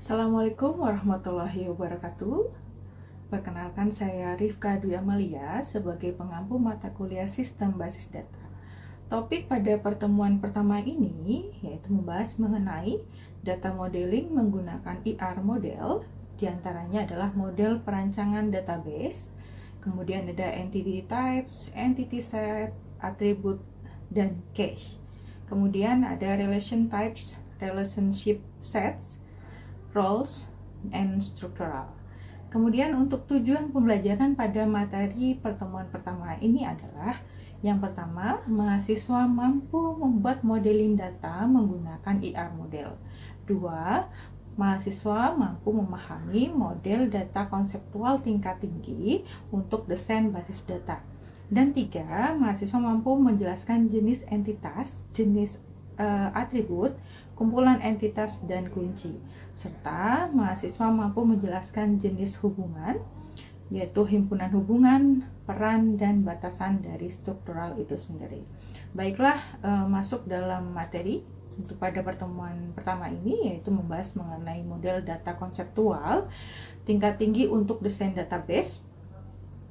Assalamualaikum warahmatullahi wabarakatuh. Perkenalkan, saya Rifka Dwi Amalia sebagai pengampu mata kuliah Sistem Basis Data. Topik pada pertemuan pertama ini yaitu membahas mengenai data modeling menggunakan IR model. Di antaranya adalah model perancangan database, kemudian ada entity types, entity set, attribute, dan cache. Kemudian ada relation types, relationship sets, roles, and structural. Kemudian untuk tujuan pembelajaran pada materi pertemuan pertama ini adalah yang pertama, mahasiswa mampu membuat modeling data menggunakan IR model. Dua, mahasiswa mampu memahami model data konseptual tingkat tinggi untuk desain basis data. Dan tiga, mahasiswa mampu menjelaskan jenis entitas, jenis atribut, kumpulan entitas, dan kunci, serta mahasiswa mampu menjelaskan jenis hubungan, yaitu himpunan hubungan, peran, dan batasan dari struktural itu sendiri. Baiklah, masuk dalam materi untuk pada pertemuan pertama ini, yaitu membahas mengenai model data konseptual tingkat tinggi untuk desain database.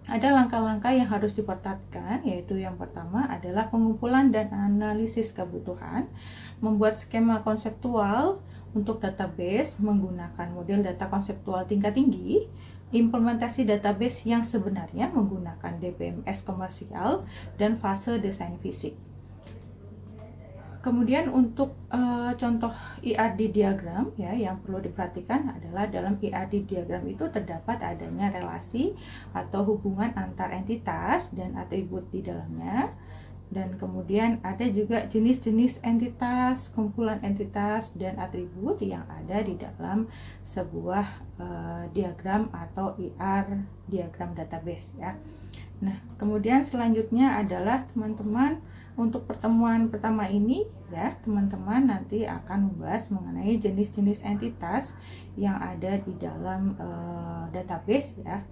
Ada langkah-langkah yang harus diperhatikan, yaitu yang pertama adalah pengumpulan dan analisis kebutuhan, membuat skema konseptual untuk database menggunakan model data konseptual tingkat tinggi, implementasi database yang sebenarnya menggunakan DBMS komersial, dan fase desain fisik. Kemudian untuk contoh IRD diagram ya, yang perlu diperhatikan adalah dalam IRD diagram itu terdapat adanya relasi atau hubungan antar entitas dan atribut di dalamnya, dan kemudian ada juga jenis-jenis entitas, kumpulan entitas, dan atribut yang ada di dalam sebuah diagram atau IR diagram database ya. Nah, kemudian selanjutnya adalah teman-teman untuk pertemuan pertama ini ya, teman-teman nanti akan membahas mengenai jenis-jenis entitas yang ada di dalam database ya.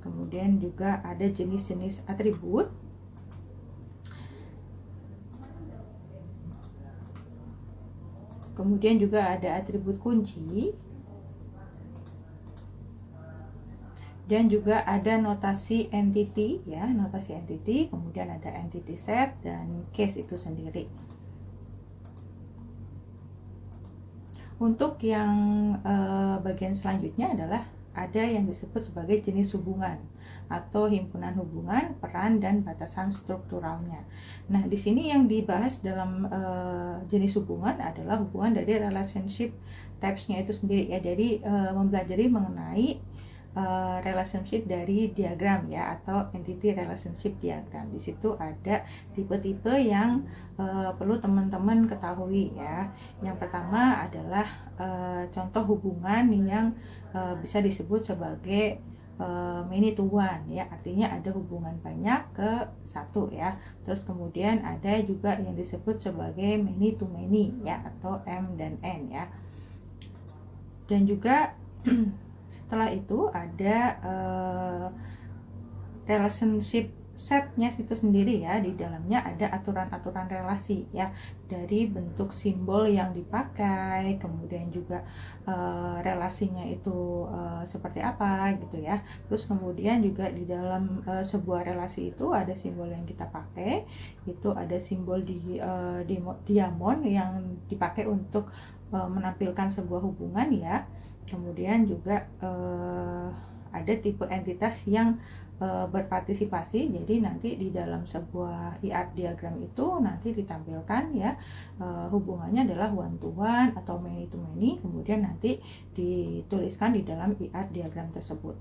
Kemudian juga ada jenis-jenis atribut. Kemudian juga ada atribut kunci. Dan juga ada notasi entity ya, notasi entity, kemudian ada entity set dan case itu sendiri. Untuk yang bagian selanjutnya adalah ada yang disebut sebagai jenis hubungan atau himpunan hubungan, peran, dan batasan strukturalnya. Nah, di sini yang dibahas dalam jenis hubungan adalah hubungan dari relationship types-nya itu sendiri ya. Jadi mempelajari mengenai relationship dari diagram ya, atau entity relationship diagram. Di situ ada tipe-tipe yang perlu teman-teman ketahui ya. Yang pertama adalah contoh hubungan yang bisa disebut sebagai many to one ya, artinya ada hubungan banyak ke satu ya. Terus kemudian ada juga yang disebut sebagai many to many ya, atau M dan N ya. Dan juga setelah itu ada relationship setnya itu sendiri ya. Di dalamnya ada aturan-aturan relasi ya, dari bentuk simbol yang dipakai, kemudian juga relasinya itu seperti apa gitu ya. Terus kemudian juga di dalam sebuah relasi itu ada simbol yang kita pakai, itu ada simbol di diamond yang dipakai untuk menampilkan sebuah hubungan ya. Kemudian juga ada tipe entitas yang berpartisipasi. Jadi nanti di dalam sebuah IR diagram itu nanti ditampilkan ya, hubungannya adalah one to one atau many to many, kemudian nanti dituliskan di dalam IR diagram tersebut.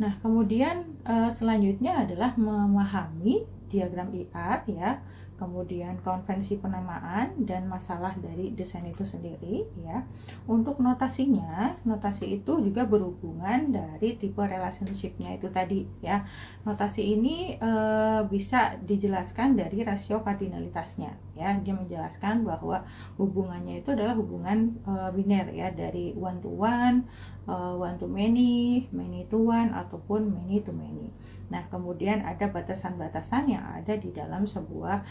Nah, kemudian selanjutnya adalah memahami diagram IR ya, kemudian konvensi penamaan dan masalah dari desain itu sendiri ya. Untuk notasinya, notasi itu juga berhubungan dari tipe relationship-nya itu tadi ya. Notasi ini bisa dijelaskan dari rasio kardinalitasnya ya. Dia menjelaskan bahwa hubungannya itu adalah hubungan biner ya, dari one to one, one to many, many to one, ataupun many to many. Nah, kemudian ada batasan-batasan yang ada di dalam sebuah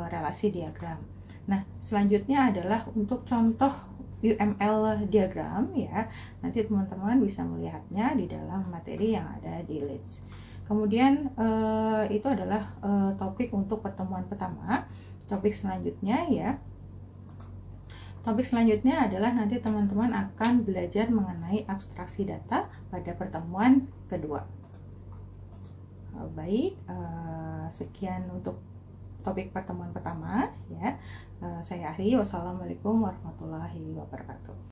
relasi diagram. Nah, selanjutnya adalah untuk contoh UML diagram ya. Nanti teman-teman bisa melihatnya di dalam materi yang ada di Leeds. Kemudian itu adalah topik untuk pertemuan pertama. Topik selanjutnya ya. Topik selanjutnya adalah nanti teman-teman akan belajar mengenai abstraksi data pada pertemuan kedua. Baik, sekian untuk topik pertemuan pertama ya. Saya akhiri. Wassalamualaikum warahmatullahi wabarakatuh.